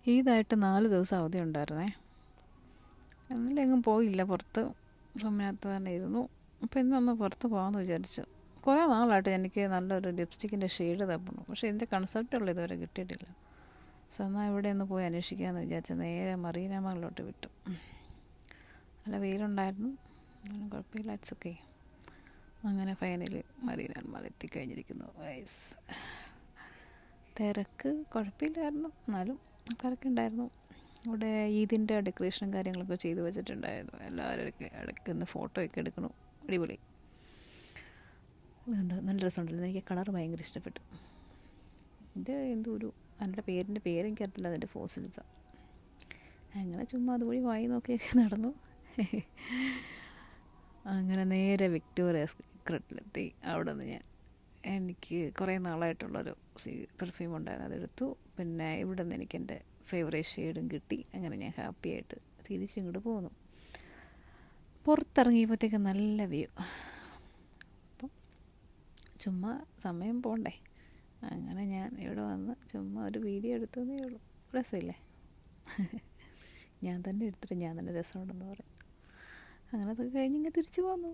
ഈദായിട്ട് 4 ദിവസം അവധി ഉണ്ടായിരുന്നേ. എന്നാലും എങ്ങും പോയില്ല, പുറത്ത് റൂമിനകത്ത് തന്നെ ഇരുന്നു. അപ്പോൾ ഇന്നൊന്ന് പുറത്ത് പോകാമെന്ന് വിചാരിച്ചു. കുറേ നാളായിട്ട് എനിക്ക് നല്ലൊരു ലിപ്സ്റ്റിക്കിൻ്റെ ഷെയ്ഡ് തപ്പണം, പക്ഷേ ഇതിൻ്റെ കൺസെപ്റ്റുള്ള ഇതുവരെ കിട്ടിയിട്ടില്ല. സോ എന്നാൽ ഇവിടെ ഒന്ന് പോയി അന്വേഷിക്കാമെന്ന് വിചാരിച്ചു. നേരെ മറീന മാളിലോട്ട് വിട്ടു. നല്ല വെയിലുണ്ടായിരുന്നു, കുഴപ്പമില്ല, ഇറ്റ്സ് ഓക്കെ. അങ്ങനെ ഫൈനലി മറീന മാൾ എത്തിക്കഴിഞ്ഞിരിക്കുന്നു. വൈസ് തിരക്ക് കുഴപ്പമില്ലായിരുന്നു, എന്നാലും തിരക്കുണ്ടായിരുന്നു. ഇവിടെ ഈദിൻ്റെ ഡെക്കറേഷനും കാര്യങ്ങളൊക്കെ ചെയ്ത് വെച്ചിട്ടുണ്ടായിരുന്നു. എല്ലാവരും ഇടയ്ക്ക് ഒന്ന് ഫോട്ടോ ഒക്കെ എടുക്കണം. അടിപൊളി, അതുകൊണ്ട് നല്ല രസമുണ്ടല്ലോ. എനിക്ക് കളർ ഭയങ്കര ഇഷ്ടപ്പെട്ടു. ഇത് എന്തോ ഒരു അതിൻ്റെ പേരെനിക്കറിയത്തില്ല, അതിൻ്റെ ഫോസിൽസാണ്. അങ്ങനെ ചുമ്മാ അതുവഴി വായി നോക്കിയൊക്കെ നടന്നു. അങ്ങനെ നേരെ വിക്ടോറിയ സീക്രട്ടിലെത്തി. അവിടെ നിന്ന് എനിക്ക് കുറേ നാളായിട്ടുള്ളൊരു പെർഫ്യൂം ഉണ്ടായിരുന്നു, അതെടുത്തു. പിന്നെ ഇവിടെ നിന്ന് എനിക്ക് എൻ്റെ ഫേവറേറ്റ് ഷെയ്ഡും കിട്ടി. അങ്ങനെ ഞാൻ ഹാപ്പി ആയിട്ട് തിരിച്ചിങ്ങോട്ട് പോന്നു. പുറത്തിറങ്ങിയപ്പോഴത്തേക്ക് നല്ല വ്യൂ. അപ്പം ചുമ്മാ സമയം പോണ്ടേ, അങ്ങനെ ഞാൻ ഇവിടെ വന്ന് ചുമ്മാ ഒരു വീഡിയോ എടുത്തതേ ഉള്ളൂ. രസമില്ലേ? ഞാൻ തന്നെ എടുത്തിട്ട് ഞാൻ തന്നെ രസമുണ്ടെന്ന് പറയും. അങ്ങനെ അതൊക്കെ കഴിഞ്ഞ് ഇങ്ങനെ തിരിച്ചു പോന്നു.